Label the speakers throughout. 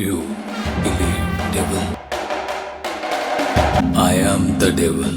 Speaker 1: You believe devil. I am the devil.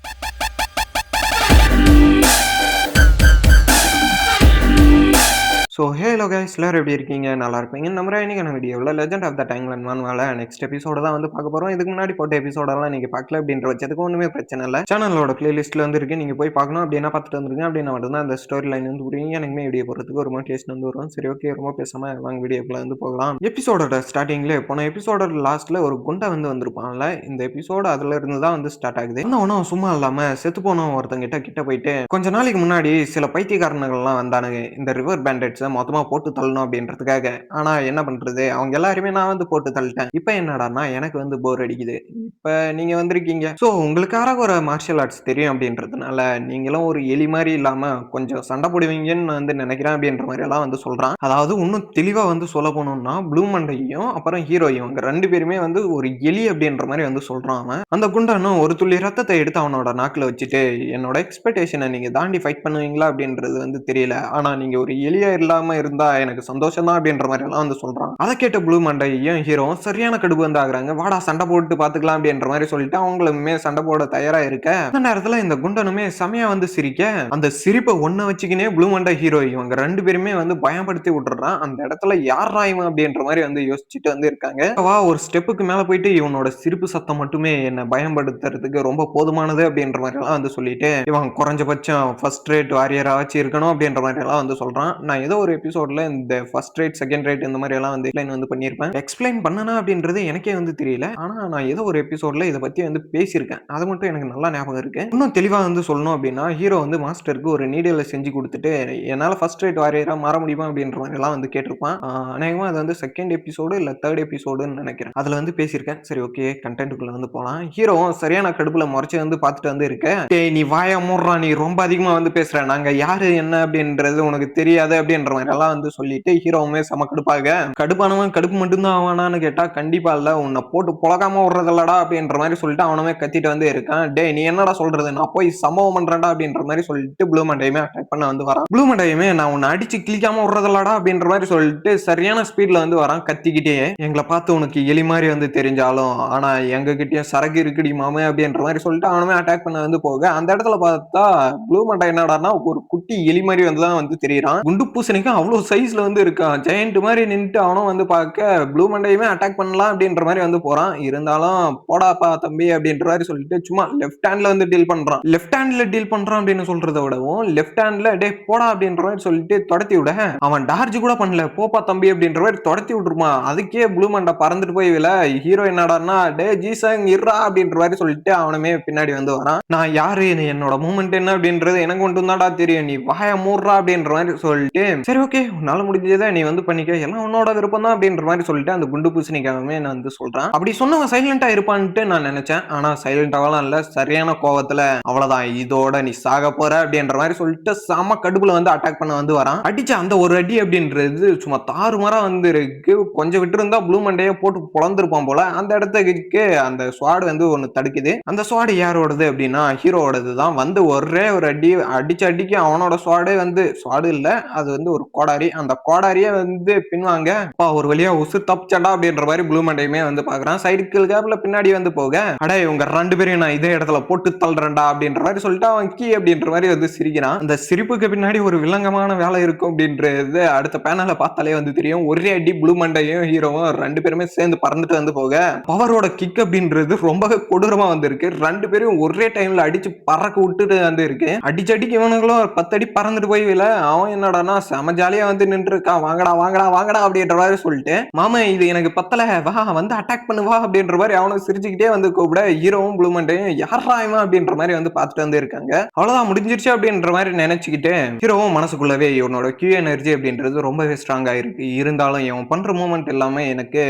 Speaker 2: So Halo guys, எல்லாரும் எப்படி இருக்கீங்க? நல்லா இருப்பீங்க நம்ம இன்னைக்கான வீடியோவில் லெஜெண்ட் ஆஃப் த டைம்லைன் மேலே நெக்ஸ்ட் எபிசோட தான் வந்து பார்க்க போகிறோம். இதுக்கு முன்னாடி போட்ட எபிசோடெல்லாம் நீங்கள் பார்க்கல அப்படின்ற பட்சத்துக்கு ஒன்றுமே பிரச்சனை இல்லை. சேனலோட பிளேலிஸ்ட்டில் வந்து இருக்கு, நீங்கள் போய் பார்க்கணும் அப்படின்னா பார்த்துட்டு வந்துருங்க. அப்படின்னா மட்டும்தான் அந்த ஸ்டோரி லைன் வந்து புரியுங்க. எனக்குமே வீடியோ போகிறதுக்கு ஒரு மோட்டிவேஷன் வந்து வரும். சரி, ஓகே, ரொம்ப பேசாமல் வாங்க வீடியோக்குள்ள வந்து போகலாம். எபிசோடோட ஸ்டார்டிங்லேயே போன எபிசோடோட லாஸ்ட்டில் ஒரு குண்டை வந்து வந்திருப்பான்ல, இந்த எபிசோடு அதில் இருந்து தான் வந்து ஸ்டார்ட் ஆகுது. ஒன்றும் சும்மா இல்லாமல் செத்து போனோம் ஒருத்தங்கிட்ட கிட்ட போயிட்டு கொஞ்ச நாளைக்கு முன்னாடி சில பைத்தியக்காரர்கள்லாம் வந்தானுங்க இந்த ரிவர் பேண்டட்ஸை மொத்தமாக போட்டு தள்ளணும் அப்படின்றதுக்காக. ஆனா என்ன பண்றது, அவங்க எல்லாருமே நான் வந்து போட்டு தள்ளிட்டேன். இப்ப என்னடான்னா எனக்கு வந்து போர் அடிக்குது. இப்ப நீங்க வந்திருக்கீங்க, சோ உங்களுக்காக ஒரு மார்ஷியல் ஆர்ட்ஸ் தெரியும் அப்படின்றதுனால நீங்களும் ஒரு எலி மாதிரி இல்லாம கொஞ்சம் சண்டை போடுவீங்கன்னு வந்து நினைக்கிறேன் அப்படின்ற மாதிரி எல்லாம் வந்து சொல்றான். அதாவது இன்னும் தெளிவா வந்து சொல்ல போனோம்னா ப்ளூ மண்டையும் அப்புறம் ஹீரோயும் இவங்க ரெண்டு பேருமே வந்து ஒரு எலி அப்படின்ற மாதிரி வந்து சொல்றான். அவன் அந்த குண்டானும் ஒரு துளி ரத்தத்தை எடுத்து அவனோட நாக்குல வச்சுட்டு, என்னோட எக்ஸ்பெக்டேஷனை நீங்க தாண்டி ஃபைட் பண்ணுவீங்களா அப்படின்றது வந்து தெரியல, ஆனா நீங்க ஒரு எலியா இல்லாம இருந்தா எனக்கு சந்தோஷம் தான் அப்படின்ற மாதிரி எல்லாம் வந்து சொல்றான். அதை கேட்ட ப்ளூ மண்டையும் ஹீரோ சரியான கடுப்பு வந்து ஆகுறாங்க. வாடா சண்டை போட்டு பாத்துக்கலாம் அப்படின்ற மாதிரி சொல்லிட்டு அவங்களுமே சண்டை போட தயாரா இருக்க, அந்த நேரத்துல இந்த குண்டனுமே செமையா வந்து சிரிக்க, அந்த சிரிப்பை ஒண்ணு வச்சுக்கினே ப்ளூ மண்டை ஹீரோ இவங்க ரெண்டு பேருமே வந்து பயன்படுத்தி விட்டுறான். அந்த இடத்துல யார் இவன் அப்படின்ற மாதிரி வந்து யோசிச்சுட்டு வந்து இருக்காங்க. வா ஒரு ஸ்டெப்புக்கு மேல போயிட்டு இவனோட சிரிப்பு சத்தம் மட்டுமே என்ன பயன்படுத்துறதுக்கு ரொம்ப போதுமானது அப்படின்ற மாதிரி எல்லாம் வந்து சொல்லிட்டு, இவன் குறைஞ்சபட்சம் ஃபர்ஸ்ட் ரேட் வாரியரா வச்சு இருக்கணும் அப்படின்ற மாதிரி எல்லாம் வந்து சொல்றான். நான் ஏதோ ஒரு எபிசோட்ல இந்த ஃபர்ஸ்ட் ரேட் செகண்ட் ரேட் இந்த மாதிரி எல்லாம் வந்து எக்ஸ்பிளைன் வந்து பண்ணியிருப்பேன். எக்ஸ்பிளைன் பண்ணனா அப்படின்றது எனக்கே வந்து தெரியல, ஆனா நான் ஏதோ ஒரு எபிசோட்ல இதை பத்தி வந்து பேசியிருக்கேன். அது மட்டும் எனக்கு நல்லா ஞாபகம் இருக்கு. இன்னும் தெளிவா வந்து சொல்லணும் அப்படின்னா ஹீரோ வந்து மாஸ்டருக்கு ஒரு நீடில் செஞ்சு கொடுத்துட்டு என்னால ஃபர்ஸ்ட் ரேட் வாரியரா மாற முடியுமா அப்படின்ற மாதிரி எல்லாம் வந்து கேட்டிருப்பான். அநேகமா அது வந்து செகண்ட் எபிசோடு இல்ல தேர்ட் எபிசோடுன்னு நினைக்கிறேன். அதுல வந்து பேசியிருக்கேன். சரி, ஓகே, கண்டென்ட்டுக்குள்ள வந்து போலாம். ஹீரோ சரியான கடுப்புல முறைச்சு வந்து பார்த்துட்டு வந்து இருக்க, டேய் நீ வாயா மூடுறா, நீ ரொம்ப அதிகமா வந்து பேசுற, நாங்க யாரு என்ன அப்படின்றது உனக்கு தெரியாது அப்படின்ற மாதிரி எல்லாம் வந்து சொல்லிட்டு ஹீரோவுமே செம கடுப்பாக, கடுப்பானவன் கடுப்பு மட்டும்தான் ஆவானான்னு கேட்டா கண்டிப்பா இல்ல, உன்னை போட்டு புழகாம விடுறதில்லடா அப்படின்ற மாதிரி சொல்லிட்டு அவனுமே கத்திட்டு வந்து இருக்கான். டே நீ என்னடா சொல்றது, நான் போய் சம்பவம் பண்றேன்டா அப்படின்ற மாதிரி சொல்லிட்டு ப்ளூ மண்டையுமே அட்டாக் பண்ண வந்து வரான். ப்ளூ மண்டையுமே நான் உன்னை அடிச்சு கிளிக்காம விடுறதில்லடா அப்படின்ற மாதிரி சொல்லிட்டு சரியான ஸ்பீட்ல வந்து வரான் கத்திக்கிட்டே. எங்களை பார்த்து உனக்கு எலி மாதிரி வந்து தெரிஞ்சாலும் ஆனா எங்க கிட்டயும் சரக்கு இருக்குடி மாமே அப்படின்ற மாதிரி சொல்லிட்டு அவனுமே அட்டாக் பண்ண வந்து போக, அந்த இடத்துல பார்த்தா ப்ளூ மண்டை என்னடான்னா ஒரு குட்டி எலி மாதிரி வந்து தான் வந்து தெரியுறான். குண்டு பூசணிக்கும் அவ்வளவு சைஸ்ல வந்து இருக்கான். ஜெயண்ட் மாதிரி நின்னுட்டு அவனும் வந்து பார்க்க ப்ளூ மண்டையுமே அட்டாக் பண்ணலாம் அப்படின்ற மாதிரி வந்து போறான். இருந்தாலும் போடாப்பா தம்பி அப்படின்ற மாதிரி சொல்லிட்டு சும்மா லெஃப்ட் ஹேண்ட்ல வந்து டீல் பண்றான். லெஃப்ட் ஹேண்ட்ல டீல் பண்றான் அப்படின்னு சொல்றதை விடவும் லெஃப்ட் ஹேண்ட்ல டே போடா அப்படின்ற மாதிரி சொல்லிட்டு தொடத்தி விட, அவன் டார்ஜ் கூட பண்ணல, போப்பா தம்பி அப்படின்ற மாதிரி தொடத்தி விட்டுருமா. அதுக்கே ப்ளூ மண்டை பறந்துட்டு போய் வில ஹீரோ என்னடான்னா டே ஜீசங் இருறா அப்படின்ற மாதிரி சொல்லிட்டு அவனுமே பின்னாடி வந்து வரான். நான் யாரு, என்னோட மூமெண்ட் என்ன அப்படின்றது எனக்கு மட்டும் தான்டா தெரியும், நீ வாய மூடுறா அப்படின்ற மாதிரி சொல்லிட்டு, சரி ஓகே உன்னால முடிஞ்சதை நீ வந்து பண்ணிக்க, எல்லாம் உன்னோட விருப்பம் தான் அப்படின்ற மாதிரி சொல்லிட்டு அந்த குண்டு பூசணிக்காகவே நான் வந்து சொல்றான். அப்படி சொன்னவன் சைலண்டா இருப்பான்ட்டு நான் நினைச்சேன். ஆனா சைலண்டாவெல்லாம் இல்ல, சரியான கோவத்துல அவ்வளவுதான் இதோட நீ சாக போற அப்படின்ற மாதிரி சொல்லிட்டு செம கடுப்புல வந்து அட்டாக் பண்ண வந்து வரான். அடிச்ச அந்த ஒரு அடி அப்படின்றது சும்மா தாறுமாறா வந்து இருக்கு. கொஞ்சம் விட்டு இருந்தா ப்ளூ மண்டையை போட்டு பொழந்திருப்பான் போல. அந்த இடத்துக்கு அந்த ஸ்வாட் வந்து ஒன்னு தடுக்குது. அந்த ஸ்வாட் யாரோடது அப்படின்னா ஹீரோவோடது தான். வந்து ஒரே ஒரு அடி அடிச்சு அடிக்க அவனோட ஸ்வாடே வந்து ஸ்வாடு இல்ல, அது வந்து ஒரு கோடாரி. அந்த கோடாரியே வந்து பின்வாங்க, ஒரு வழியா உசுர் தப்பிச்சண்டா அப்படின்ற மாதிரி ப்ளூ மண்டையுமே வந்து பாக்குறான். சைக்கிள் கேப்ல பின்னாடி வந்து போக, அடே இவங்க ரெண்டு பேரையும் நான் இதே இடத்துல போட்டு தள்ளுறேன்டா அப்படின்ற மாதிரி சொல்லிட்டு அவன் கீ அப்படின்ற மாதிரி வந்து சிரிக்கிறான். அந்த சிரிப்புக்கு பின்னாடி ஒரு வில்லங்கமான வேலை இருக்கும் அப்படின்றது அடுத்த பேனல பார்த்தாலே வந்து தெரியும். ஒரே அடி ப்ளூ மண்டையும் ஹீரோவும் ரெண்டு பேருமே சேர்ந்து பறந்துட்டு வந்து போக, பவரோட கிக் அப்படின்றது ரொம்ப கொடூரமா வந்து இருக்கு. ரெண்டு பேரும் ஒரே டைம்ல அடிச்சு பறக்க விட்டுட்டு வந்து இருக்கு. அடிச்சு அடிக்கு இவனுங்களும் 10 அடி பறந்துட்டு போய் அவன் என்னடானா செம ஜாலியா வந்து நின்று இருக்கான். வாங்கடா வாங்கடா வாங்கடா அப்படின்ற மாதிரி சொல்லிட்டு, மாமா இது எனக்கு பத்தல, வா வந்து அட்டாக் பண்ணு வா அப்படின்ற மாதிரி அவனுக்கு சிரிச்சுக்கிட்டே வந்து கூப்பிட, ஹீரோவும் ப்ளூ மண்டையும் யாரா இவன் அப்படின்ற மாதிரி வந்து பார்த்துட்டு வந்து இருக்காங்க. அவ்வளவுதான் முடிஞ்சிருச்சு அப்படின்ற மாதிரி நினைச்சுக்கிட்டு ஹீரோவும் மனசுக்குள்ளவே இவனோட கியூ எனர்ஜி அப்படின்றது ரொம்பவே ஸ்ட்ராங்கா இருக்கு. இருந்தாலும் இவன் பண்ற மூமெண்ட் எல்லாமே எனக்கு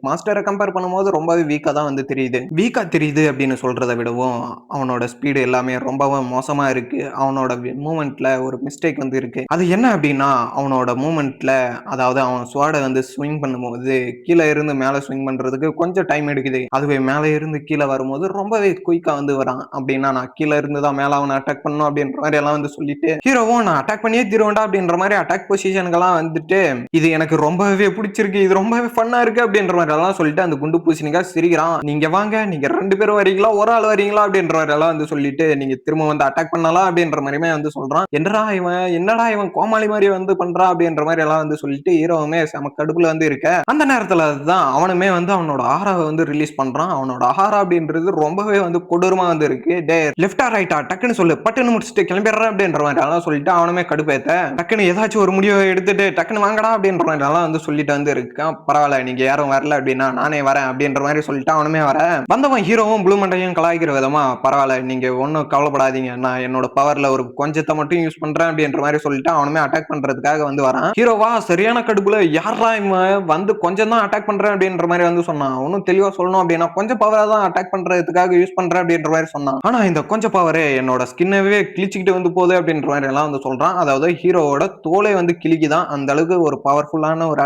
Speaker 2: மாஸ்டரை கம்பேர் பண்ணும்போது ரொம்பவே வீக்கா தான் வந்து தெரியுது. வீக்கா தெரியுது அப்படின்னு சொல்றதை விடவும் அவனோட ஸ்பீடு எல்லாமே ரொம்பவே மோசமா இருக்கு. அவனோட மூமெண்ட்ல ஒரு மிஸ்டேக் வந்து இருக்கு. அது என்ன அப்படின்னா அவனோட மூமெண்ட்ல அதாவது அவன் ஸ்வாட வந்து ஸ்விங் பண்ணும்போது கீழே இருந்து மேல ஸ்விங் பண்றதுக்கு கொஞ்சம் டைம் எடுக்குது. அதுவே மேல இருந்து கீழ வரும்போது ரொம்பவே குயிக்கா வந்து வரான். அப்படின்னா நான் கீழ இருந்து தான் மேல அவன அட்டாக் பண்ணணும் அப்படின்ற மாதிரி எல்லாம் வந்து சொல்லிட்டு ஹீரோவும் நான் அட்டாக் பண்ணியே தீருவேன்டா அப்படின்ற மாதிரி அட்டாக் பொசிஷனுக்கெல்லாம் வந்துட்டு இது எனக்கு ரொம்பவே பிடிச்சிருக்கு, இது ரொம்பவே ஃபன்னா இருக்கு அப்படின்ற மாதிரி எல்லாம் சொல்லிட்டு அந்த குண்டு பூசணிக்கா சிரிக்கிறான். நீங்க வாங்க, நீங்க 2 பேரும் வரீங்களா ஒரு ஆள் வரீங்களா அப்படின்ற மாதிரி எல்லாம் வந்து சொல்லிட்டு நீங்க திரும்ப வந்து அட்டாக் பண்ணலாம் அப்படின்ற மாதிரியுமே வந்து சொல்றான். என்னடா இவன் கோமாளி மாதிரி வந்து பண்றான் அப்படின்ற மாதிரி எல்லாம் வந்து சொல்லிட்டு ஹீரோவுமே செம கடுப்புல வந்து இருக்க அந்த நேரத்துல தான் அவனுமே வந்து அவனோட ஆராவை வந்து ரிலீஸ் பண்றான். அவனோட ஆரா அப்படின்றது ரொம்பவே வந்து கொடூரமா வந்து இருக்கு. டே லெஃப்டா ரைட்டா டக்குன்னு சொல்லு, பட்டுன்னு முடிச்சுட்டு கிளம்பிடுறேன் அப்படின்ற மாதிரி எல்லாம் சொல்லிட்டு அவனுமே கடுப்பேத்த டக்குன்னு ஏதாச்சும் ஒரு முடிவை எடுத்துட்டு டக்குன்னு வாங்கடா அப்படின்ற மாதிரி எல்லாம் வந்து சொல்லிட்டு வந்து இருக்கான். பரவாயில்ல நீங்க யாரும் வரல அப்படின்னா நானே வரேன் அப்படின்ற மாதிரி சொல்லிட்டு அவனுமே வர வந்தவன் ஹீரோவும் ப்ளூ மண்டையும் கலாய்க்கிற விதமா பரவாயில்ல நீங்க ஒன்னும் கவலைப்படாதீங்க, நான் என்னோட பவர்ல ஒரு கொஞ்சத்தை மட்டும் யூஸ் பண்றேன் அப்படின்ற மாதிரி சொல்லிட்டு அவனுமே அட்டாக் பண்றதுக்காக வந்து வரான். ஹீரோவா சரியான கடுப்புல யாரா இவன் வந்து கொஞ்சம் தான் அட்டாக் பண்றேன் அப்படின்ற மாதிரி வந்து சொன்னான். ஒன்னும் தெளிவா சொல்லணும் அப்படின்னா கொஞ்சம் பவரா தான் அட்டாக் பண்றதுக்காக யூஸ் பண்றேன் அப்படின்ற மாதிரி சொன்னான். ஆனா இந்த கொஞ்சம் பவரே என்னோட ஸ்கின்னவே கிழிச்சுக்கிட்டு வந்து போகுது அப்படின்ற மாதிரி எல்லாம் வந்து சொல்றான். அதாவது ஹீரோவோட தோலை வந்து கிழிக்குதான், அந்த அளவுக்கு ஒரு பவர்ஃபுல்லான ஒரு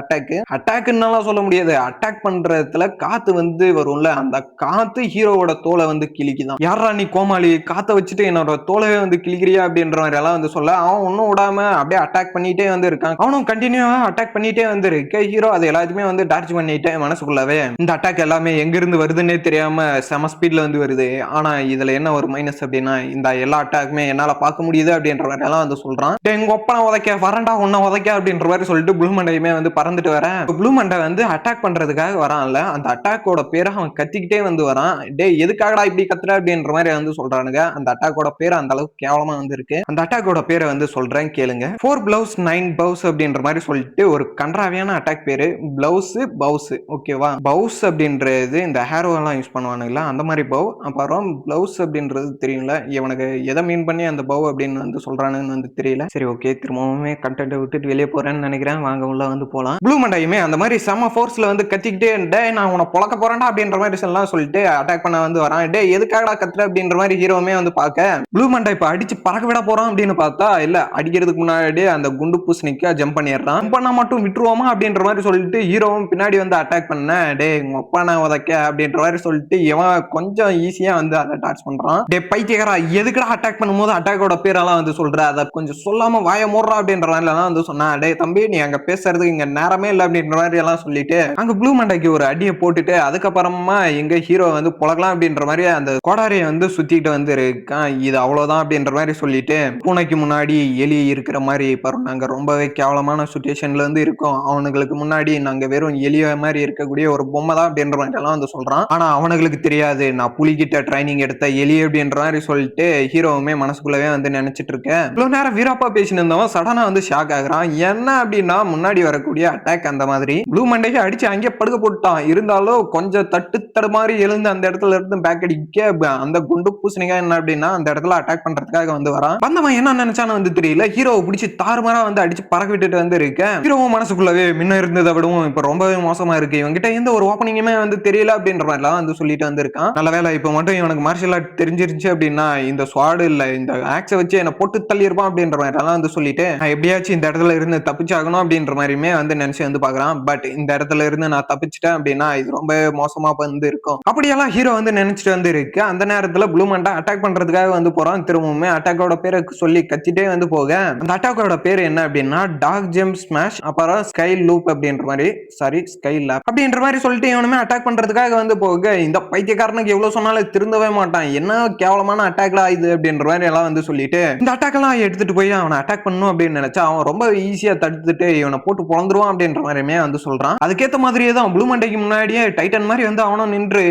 Speaker 2: அட்டாக்னால சொல்ல முடியாது. அட்டாக் பண்றதுல காத்து வந்து வரும்ல, அந்த காத்து ஹீரோவோட தோலை வந்து கிழிக்குதான். யாரா நீ கோமாளி, காத்த வச்சுட்டு என்னோட தோலவே வந்து கிழிக்கிறியா அப்படின்ற மாதிரி எல்லாம் வந்து சொல்ல அவன் ஒன்னும் விடாம அப்படியே அட்டாக் பண்ணிட்டே வந்து இருக்கான். அவனும் கண்டினியூவா அட்டாக் பண்ணிட்டே வந்து இருக்க ஹீரோ அது எல்லாத்தையுமே வந்து டார்ச் பண்ணிட்டே மனசுக்குள்ளவே இந்த அட்டாக் எல்லாமே எங்க இருந்து வருதுன்னே தெரியாம செம ஸ்பீட்ல வந்து வருது. ஆனா இதுல என்ன ஒரு மைனஸ் அப்படின்னா இந்த எல்லா அட்டாக்குமே என்னால பார்க்க முடியுது அப்படின்ற மாதிரி எல்லாம் வந்து சொல்றான். எங்க ஒப்பனை உதைக்க வரண்டா உன்ன உதைக்க அப்படின்ற மாதிரி சொல்லிட்டு ப்ளூ மண்டையுமே வந்து பறந்துட்டு வரேன். ப்ளூ மண்டை வந்து அட்டாக் பண்றதுக்காக வரான்ல, அந்த அட்டாக்கோட பேரை அவன் கத்திக்கிட்டே வந்து வரான். டே எதுக்காகடா இப்படி கத்துற அப்படின்ற மாதிரி வந்து சொல்றானுங்க. அந்த அட்டாக்கோட பேர் அந்த அளவுக்கு கேவலமா வந்து இருக்கு. அந்த அட்டாக்கோட பேரை வந்து சொல்றேன் கேளுங்க. 4 பிளவுஸ் 9 பவுஸ் அப்படின்ற மாதிரி சொல்லிட்டு ஒரு கன்றாவியான அட்டாக் பேரு பிளவுஸ் பவுஸ். ஓகேவா, பவுஸ் அப்படின்றது இந்த ஹேரோ எல்லாம் யூஸ் பண்ணுவானுங்களா அந்த மாதிரி பவ். அப்புறம் பிளவுஸ் அப்படின்றது தெரியும்ல, இவனுக்கு எதை மீன் பண்ணி அந்த பவ் அப்படின்னு வந்து சொல்றானுன்னு வந்து தெரியல. சரி ஓகே, திரும்பவுமே கண்டென்ட் விட்டுட்டு வெளியே போறேன்னு நினைக்கிறேன். வாங்க உள்ள வந்து போலாம். ப்ளூ மண்டையுமே அந்த மாதிரி செம ஃபோர்ஸ்ல வந்து கத்திக்கிட்டே டே நான் உன பொழக்க போறேன்டா அப்படின்ற மாதிரி எல்லாம் சொல்லிட்டு அட்டாக் பண்ண வந்து வரான். டே எதுக்காகடா கத்துற அப்படின்ற மாதிரி ஹீரோவுமே வந்து பார்க்க ப்ளூ மண்டை இப்ப அடிச்சு பறக்க விட போறான் அப்படின்னு பார்த்தா இல்ல, அடிக்கிறதுக்கு முன்னாடி அந்த குண்டு பூசணிக்கா ஜம்ப் பண்ணிடுறான். ஜம்ப் பண்ணா மட்டும் விட்டுருவோமா அப்படின்ற மாதிரி சொல்லிட்டு ஹீரோவும் பின்னாடி வந்து அட்டாக் பண்ண டே ஒப்பான உதைக்க அப்படின்ற மாதிரி சொல்லிட்டு இவன் கொஞ்சம் ஈஸியா வந்து அதை டார்ச் பண்றான். டே பைத்தியக்காரா எதுக்குடா அட்டாக் பண்ணும்போது அட்டாக்கோட பேரெல்லாம் வந்து சொல்ற, அதை கொஞ்சம் சொல்லாம வாய மூடுறா அப்படின்ற மாதிரி எல்லாம் வந்து சொன்னா. டே தம்பி நீ அங்க பேசுறதுக்கு இங்க நேரமே இல்லை அப்படின்ற மாதிரி எல்லாம் சொல்லிட்டு அங்க ப்ளூ மண்டைக்கு ஒரு அடியை போட்டுட்டு அதுக்கப்புறமா எங்க ஹீரோ வந்து பொழக்கலாம் அப்படின்ற மாதிரி அந்த கோடாரியை வந்து சுத்திட்டு வந்து இருக்கான். இது அவ்வளவுதான் அப்படின்ற மாதிரி சொல்லிட்டு பூனைக்கு முன்னாடி எலி இருக்கிற மாதிரி பாருங்க, நாங்க ரொம்பவே கேவலமான சுச்சுவேஷன்ல வந்து இருக்கோம். அவனுங்களுக்கு முன்னாடி நாங்க வெறும் எலிய மாதிரி இருக்கக்கூடிய ஒரு பொம்மை தான் அப்படின்ற மாதிரி எல்லாம் வந்து சொல்றான். ஆனா அவனுங்களுக்கு தெரியாது நான் புலிகிட்ட ட்ரைனிங் எடுத்த எலி அப்படின்ற மாதிரி சொல்லிட்டு ஹீரோவுமே மனசுக்குள்ளவே வந்து நினைச்சிட்டு இருக்கேன். இவ்வளவு நேரம் வீராப்பா பேசினவன் சடனா வந்து ஷாக் ஆகுறான். என்ன அப்படின்னா முன்னாடி வரக்கூடிய அட்டாக் அந்த மாதிரி ப்ளூ மண்டைக்கு அடிச்சு அங்கேயே படுக்க போட்டான். இருந்தாலும் கொஞ்சம் தட்டு மாதிரி எழுந்து அந்த இடத்துல இருந்து பேக் அடிக்க அந்த குண்டு பூசணிக்கா என்ன அப்படின்னா அந்த இடத்துல அட்டாக் பண்றதுக்காக வந்து வரான். வந்தவன் என்ன நினைச்சான்னு வந்து தெரியல, ஹீரோவை பிடிச்சி தாறுமாறா வந்து அடிச்சு பறக்க விட்டுட்டு வந்து இருக்க ஹீரோவும் மனசுக்குள்ளவே முன்ன இருந்ததை விடவும் இப்ப ரொம்பவே மோசமா இருக்கு, இவங்கிட்ட எந்த ஒரு ஓப்பனிங்குமே வந்து தெரியல அப்படின்ற மாதிரிலாம் வந்து சொல்லிட்டு வந்து இருக்கான். நல்ல வேலை இப்ப மட்டும் இவனுக்கு மார்ஷல் ஆர்ட் தெரிஞ்சிருச்சு அப்படின்னா இந்த ஸ்வாடு இல்ல இந்த ஆக்ஸை வச்சு என்ன போட்டு தள்ளியிருப்பான் அப்படின்ற மாதிரி எல்லாம் வந்து சொல்லிட்டு நான் எப்படியாச்சும் இந்த இடத்துல இருந்து தப்பிச்சாகணும் அப்படின்ற மாதிரியுமே வந்து நினைச்சு வந்து பாக்குறான். பட் இந்த இடத்துல இருந்து நான் தப்பிச்சிட்டேன் அப்படின்னா இது ரொம்ப மோசமா வந்து இருக்கும் அப்படியெல்லாம் ஹீரோ வந்து நினைச்சிட்டு வந்து இருக்கு. அந்த நேரத்துல ப்ளூ மண்டை அட்டாக் பண்றதுக்காக வந்து போறான். திரும்பவுமே அட்டாக்கோட பேரை சொல்லி கத்திட்டே வந்து போக அந்த அட்டாக்கோட பேர் என்ன அப்படின்னா டாக் ஜெம் ஸ்மாஷ் அப்புறம் ஸ்கை லூப் அப்படின்ற மாதிரி ஸ்கை லேப் அப்படின்ற மாதிரி சொல்லிட்டு இவனுமே அட்டாக் பண்றதுக்காக வந்து போக இந்த பைத்தியக்காரனுக்கு எவ்வளவு சொன்னாலும் திருந்தவே மாட்டான். என்ன கேவலமான அட்டாக்ல இது அப்படின்ற மாதிரி எல்லாம் வந்து சொல்லிட்டு இந்த அட்டாக் எல்லாம் எடுத்துட்டு போய் அவனை அட்டாக் பண்ணணும் அப்படின்னு நினைச்சா அவன் ரொம்ப ஈஸியா தடுத்துட்டு இவனை போட்டு பொழந்துருவான் அப்படின்ற மாதிரியுமே வந்து சொல்றான். அதுக்கேற்ற மாதிரியே தான் ப்ளூ மண்டைக்கு முன்னாடியே டைட்டன் மாதிரி வந்து அவனும் நின்று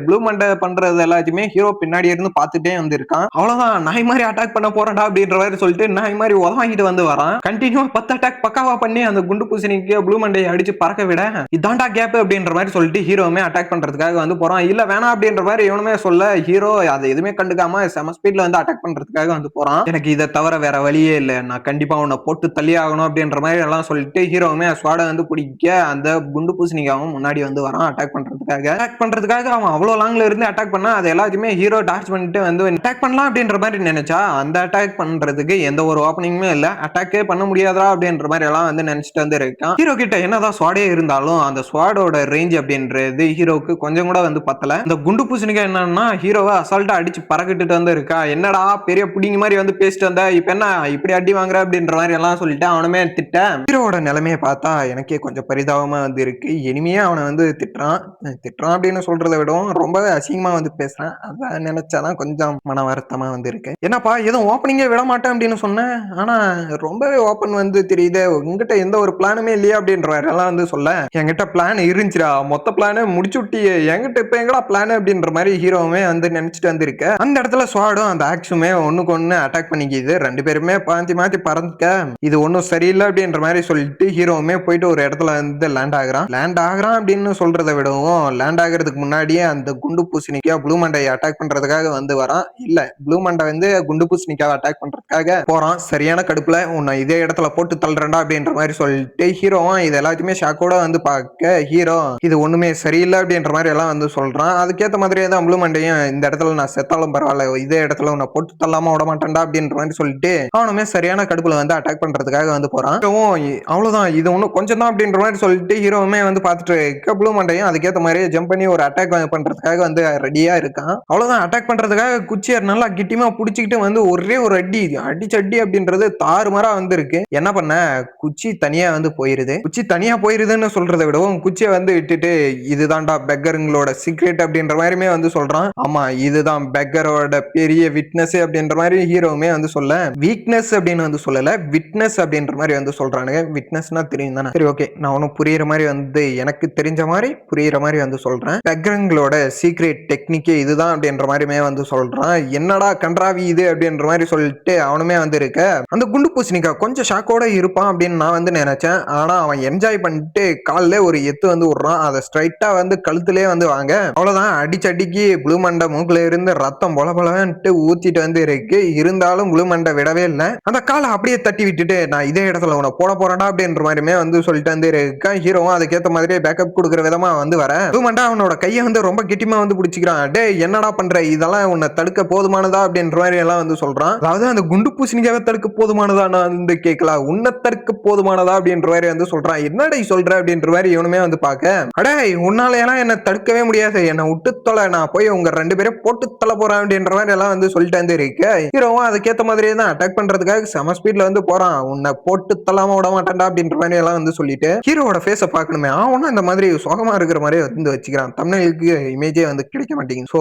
Speaker 2: ப்ளூ மண்டை பண்றது எல்லாத்தையுமே ஹீரோ பின்னாடி இருந்து பார்த்துட்டே வந்து இருக்கான். அவ்வளவுதான் நாய் மாதிரி அட்டாக் பண்ண போறடா அப்படின்ற மாதிரி சொல்லிட்டு நாய் மாதிரி உதவாங்கிட்டு வந்து வரான். கண்டினியூவா 10 அட்டாக் பக்காவா பண்ணி அந்த குண்டு பூசணிக்கு ப்ளூ மண்டையை அடிச்சு பறக்க விட இதாண்டா கேப் அப்படின்ற மாதிரி சொல்லிட்டு ஹீரோவுமே அட்டாக் பண்றதுக்காக வந்து போறான். இல்ல வேணாம் அப்படின்ற மாதிரி இவனுமே சொல்ல ஹீரோ அதை எதுவுமே கண்டுக்காம செம ஸ்பீட்ல வந்து அட்டாக் பண்றதுக்காக வந்து போறான். எனக்கு இதை தவிர வேற வழியே இல்லை, நான் கண்டிப்பா உன்னை போட்டு தள்ளி ஆகணும் அப்படின்ற மாதிரி எல்லாம் சொல்லிட்டு ஹீரோவுமே ஸ்வாட வந்து பிடிக்க அந்த குண்டு பூசணிக்காவும் முன்னாடி வந்து வரான் அட்டாக் பண்றதுக்காக அவன் அவ்வளவு லாங்ல இருந்து அட்டாக் பண்ணா அது எல்லாத்தையுமே ஹீரோ டார்ச் பண்ணிட்டு வந்து அட்டாக் பண்ணலாம் அப்படின்ற மாதிரி நினைச்சா அந்த அட்டாக் பண்றதுக்கு எந்த ஒரு ஓப்பனிங்குமே இல்ல, அட்டாக்கே பண்ண பண்ண முடியாதா அப்படின்ற மாதிரி எல்லாம் வந்து நினைச்சிட்டு வந்து இருக்கான். ஹீரோ கிட்ட என்னதான் ஸ்வாடே இருந்தாலும் அந்த ஸ்வாடோட ரேஞ்ச் அப்படின்றது ஹீரோக்கு கொஞ்சம் கூட வந்து பத்தல. இந்த குண்டு பூசணிக்கா என்னன்னா ஹீரோவை அசால்ட்டா அடிச்சு பறக்கிட்டு வந்து இருக்கா. என்னடா பெரிய புடிங்க மாதிரி வந்து பேசிட்டு வந்த, இப்ப என்ன இப்படி அடி வாங்குற அப்படின்ற மாதிரி எல்லாம் சொல்லிட்டு அவனுமே திட்ட. ஹீரோவோட நிலைமையை பார்த்தா எனக்கே கொஞ்சம் பரிதாபமா வந்து இருக்கு. இனிமே அவனை வந்து திட்டுறான் திட்டுறான் அப்படின்னு சொல்றதை விடவும் ரொம்ப அசிங்கமா வந்து பேசுறான். அதை நினைச்சாதான் கொஞ்சம் மன வருத்தமா வந்து இருக்கு. என்னப்பா எதுவும் ஓப்பனிங்கே விட மாட்டேன் அப்படின்னு சொன்னேன், ஆனா ரொம்பவே ஓப்பன் வந்து தெரியுது. உங்ககிட்ட எந்த ஒரு பிளானுமே இல்லையா அப்படின்ற எல்லாம் வந்து சொல்ல, என்கிட்ட பிளான் இருந்துச்சுடா, மொத்த பிளானு முடிச்சு விட்டியே, என்கிட்ட இப்ப எங்கடா பிளான் அப்படின்ற மாதிரி ஹீரோவுமே வந்து நினைச்சிட்டு வந்து இருக்க. அந்த இடத்துல ஸ்வாடும் அந்த ஆக்ஸுமே ஒண்ணுக்கு ஒண்ணு அட்டாக் பண்ணிக்கிது. ரெண்டு பேருமே மாத்தி மாத்தி பறந்துக்க, இது ஒன்னும் சரியில்லை அப்படின்ற மாதிரி சொல்லிட்டு ஹீரோவுமே போயிட்டு ஒரு இடத்துல வந்து லேண்ட் ஆகுறான் அப்படின்னு சொல்றதை விடவும், லேண்ட் ஆகுறதுக்கு முன்னாடியே அந்த குண்டு பூசணிக்கா ப்ளூ மண்டையை அட்டாக் பண்றதுக்காக வந்து வரான். இல்ல ப்ளூ மண்டை வந்து குண்டு பூசணிக்காவை அட்டாக் பண்றதுக்காக போறான். சரியான கடுப்புல உன்னை இதே இடத்துல போட்டு தள்ளுறேன்டா அப்படின்ற மாதிரி சொல்லிட்டு ஹீரோவும் இது எல்லாத்தையுமே ஷாக்கோட வந்து பார்க்க, ஹீரோ இது ஒண்ணுமே சரியில்லை அப்படின்ற மாதிரி எல்லாம் வந்து சொல்றான். அதுக்கேற்ற மாதிரியே தான் ப்ளூ மண்டையும் இந்த இடத்துல நான் செத்தாலும் பரவாயில்ல, இதே இடத்துல உன்னை போட்டு தள்ளாம விட மாட்டேன்டா அப்படின்ற மாதிரி சொல்லிட்டு அவனுமே சரியான கடுப்புல வந்து அட்டாக் பண்றதுக்காக வந்து போறான். அவ்வளவுதான், இது ஒன்னும் கொஞ்சம் தான் அப்படின்ற மாதிரி சொல்லிட்டு ஹீரோவுமே வந்து பார்த்துட்டு இருக்க, ப்ளூ மண்டையும் அதுக்கேற்ற மாதிரியே ஜம்ப் பண்ணி ஒரு அட்டாக் பண்றதுக்காக வந்து ரெடியா இருக்கான். அவ்வளவுதான், அட்டாக் பண்றதுக்காக குச்சியை நல்லா கிட்டியமா புடிச்சுக்கிட்டு வந்து ஒரே ஒரு அடி அப்படின்றது தாறுமாறா வந்து இருக்கு. என்ன பண்ண, குச்சி தனியா வந்து போயிருது. குச்சி தனியா போயிருதுன்னு சொல்றதை விடவும் குச்சியை வந்து விட்டுட்டு இதுதான்டா பெக்கருங்களோட சீக்ரெட் அப்படின்ற மாதிரியுமே வந்து சொல்றான். ஆமா, இதுதான் பெக்கரோட பெரிய விட்னஸ் அப்படின்ற மாதிரி ஹீரோவுமே வந்து சொல்ல, வீக்னஸ் அப்படின்னு வந்து சொல்லல, விட்னஸ் அப்படின்ற மாதிரி வந்து சொல்றானுங்க. விட்னஸ்னா தெரியும் தானே. சரி ஓகே, நான் ஒன்னும் புரியுற மாதிரி வந்து எனக்கு தெரிஞ்ச மாதிரி புரியுற மாதிரி வந்து சொல்றேன். பெக்கருங்களோட சீக்ரெட் டெக்னிக்கே இதுதான் அப்படின்ற மாதிரியுமே வந்து சொல்றான். என்னடா கன்றாவி இது அப்படின்ற மாதிரி சொல்லிட்டு அவனுமே வந்து இருக்க, அந்த குண்டு பூசணிக்கா கொஞ்சம் ஷாக்கோட இருப்பான் அப்படின்னு நான் வந்து நினைச்சேன். ஆனா அவன் என்ஜாய் பண்ணிட்டு காலிலே ஒரு எத்து வந்து விடுறான். அதை ஸ்ட்ரைட்டா வந்து கழுத்துலேயே வந்து வாங்க, அவ்வளவுதான், அடிச்சடிக்கு ப்ளூ மண்டை மூக்குல இருந்து ரத்தம் பொல பொலன்ட்டு ஊத்திட்டு வந்து இருக்கு. இருந்தாலும் ப்ளூ மண்டை விடவே இல்லை. அந்த காலை அப்படியே தட்டி விட்டுட்டு நான் இதே இடத்துல உன போட போறேன்டா அப்படின்ற மாதிரியுமே வந்து சொல்லிட்டு வந்து இருக்கான். ஹீரோவும் அதுக்கேற்ற மாதிரியே பேக்கப் கொடுக்குற விதமா வந்து வர, ப்ளூ மண்டை அவனோட கையை வந்து ரொம்ப கெட்டிமா வந்து பிடிச்சிக்கிறான். டே என்னடா பண்ற, இதெல்லாம் உன்னை தடுக்க போதுமானதா அப்படின்ற மாதிரி எல்லாம் வந்து சொல்றான். அதாவது அந்த குண்டு பூசணிக்காக தடுக்க போதுமானதா நான் வந்து கேட்கல, உன்னை தடுக்க போதுமானதா அப்படின்ற மாதிரி வந்து சொல்றான். என்னடா சொல்ற அப்படின்ற மாதிரி இவனுமே வந்து பார்க்க, அடே உன்னால எல்லாம் என்ன தடுக்கவே முடியாது, என்ன விட்டு தொலை, நான் போய் உங்க ரெண்டு பேரும் போட்டு தள்ள போறேன் அப்படின்ற மாதிரி எல்லாம் வந்து சொல்லிட்டு வந்து இருக்கு. ஹீரோவும் அதுக்கேற்ற மாதிரியே தான் அட்டாக் பண்றதுக்காக செம ஸ்பீட்ல வந்து போறான். உன்னை போட்டு தள்ளாம விட மாட்டேன்டா அப்படின்ற மாதிரி எல்லாம் வந்து சொல்லிட்டு ஹீரோட ஃபேஸை பார்க்கணுமே, அவனும் இந்த மாதிரி சோகமா இருக்கிற மாதிரி வந்து வச்சுக்கிறான். தமிழுக்கு இமேஜே வந்து கிடைக்க மாட்டேங்குது. ஸோ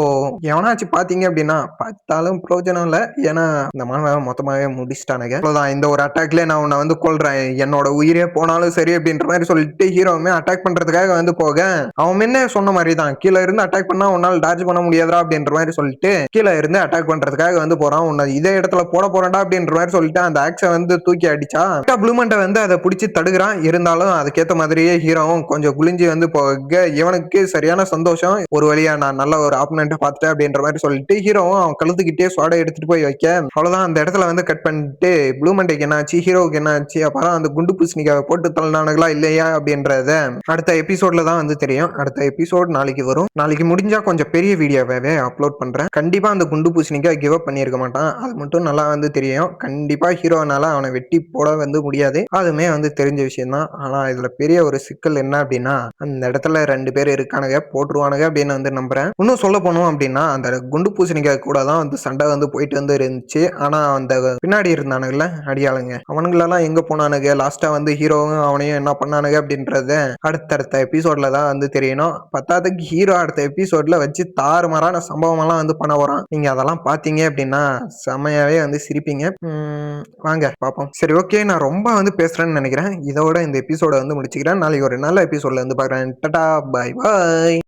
Speaker 2: எவனாச்சும் பாத்தீங்க அப்படின்னா பார்த்தாலும் பிரயோஜனம் இல்லை. ஏன்னா இந்த மாணவ மொத்தமாவே முடிச்சிட்டானுங்க. அவ்வளவுதான், இந்த ஒரு அட்டாக்ல நான் உன்னை வந்து கொல்றேன், என்னோட உயிரே போனாலும் சரி அப்படின்ற மாதிரி சொல்லிட்டு ஹீரோவுமே அட்டாக் பண்றதுக்காக வந்து போக, அவன் முன்ன சொன்ன மாதிரி தான் கீழே இருந்து அட்டாக் பண்ணா உன்னால் டார்ஜ் பண்ண முடியாதா அப்படின்ற மாதிரி சொல்லிட்டு கீழே இருந்து அட்டாக் பண்றதுக்காக வந்து போறான். உன்னை இதே இடத்துல போட போறேன்டா அப்படின்ற மாதிரி சொல்லிட்டு அந்த ஆக்ஸை வந்து தூக்கி அடிச்சா ப்ளூமண்டை வந்து அதை பிடிச்சி தடுக்கிறான். இருந்தாலும் அதுக்கேற்ற மாதிரியே ஹீரோவும் கொஞ்சம் குளிஞ்சு வந்து போக இவனுக்கு சரியான சந்தோஷம். ஒரு வழியா நான் நல்ல ஒரு ஆப்பனண்ட்டை பார்த்துட்டேன் அப்படின்ற மாதிரி சொல்லிட்டு ஹீரோவும் அவன் கழுத்துக்கிட்டே சோடை எடுத்துட்டு போய் வைக்க, அவ்வளவுதான், அந்த இடத்துல வந்து கட் பண்ணிட்டு ப்ளூ மண்டைக்கு என்ன ஆச்சு, ஹீரோவுக்கு என்ன ஆச்சு, அப்புறம் அந்த குண்டு பூசணிக்காவை போட்டு தள்ளினானுங்களா இல்லையா அப்படின்றத அடுத்த எபிசோட்ல தான் வந்து தெரியும். அடுத்த எபிசோட் நாளைக்கு வரும். நாளைக்கு முடிஞ்சா கொஞ்சம் பெரிய வீடியோவே அப்லோட் பண்றேன். கண்டிப்பா அந்த குண்டு பூசணிக்கா கிவ் அப் பண்ணியிருக்க மாட்டான், அது மட்டும் நல்லா வந்து தெரியும். கண்டிப்பா ஹீரோனால அவனை வெட்டி போட வந்து முடியாது, அதுமே வந்து தெரிஞ்ச விஷயம் தான். ஆனா இதுல பெரிய ஒரு சிக்கல் என்ன அப்படின்னா, அந்த இடத்துல ரெண்டு பேர் இருக்கானுங்க, போட்டுருவானுங்க அப்படின்னு வந்து நம்புறேன். இன்னும் சொல்ல போனோம் அப்படின்னா அந்த குண்டு பூசணிக்காய் கூட தான் வந்து சண்டை வந்து போயிட்டு வந்து இருந்துச்சு. ஆனா அந்த பின்னாடி இருந்தானுங்கல்ல அடியாளுங்க, அவனுங்களெல்லாம் எங்க போனானுங்க, லாஸ்டா வந்து ஹீரோவும் அவனையும் என்ன பண்ணானுங்க அப்படின்றத அடுத்தடுத்த எபிசோட்ல தான் வந்து தெரியணும். பத்தாவதுக்கு ஹீரோ அடுத்த எபிசோட்ல வச்சு தாறுமாறான சம்பவம் எல்லாம் வந்து பண்ண வரோம். நீங்க அதெல்லாம் பாத்தீங்க அப்படின்னா செம்மையாவே வந்து சிரிப்பீங்க. வாங்க பாப்போம். சரி ஓகே, நான் ரொம்ப வந்து பேசுறேன்னு நினைக்கிறேன். இதோட இந்த எபிசோட வந்து முடிச்சுக்கிறேன். நாளைக்கு ஒரு நல்ல எபிசோட்ல வந்து பாக்குறேன். Tata, bye bye.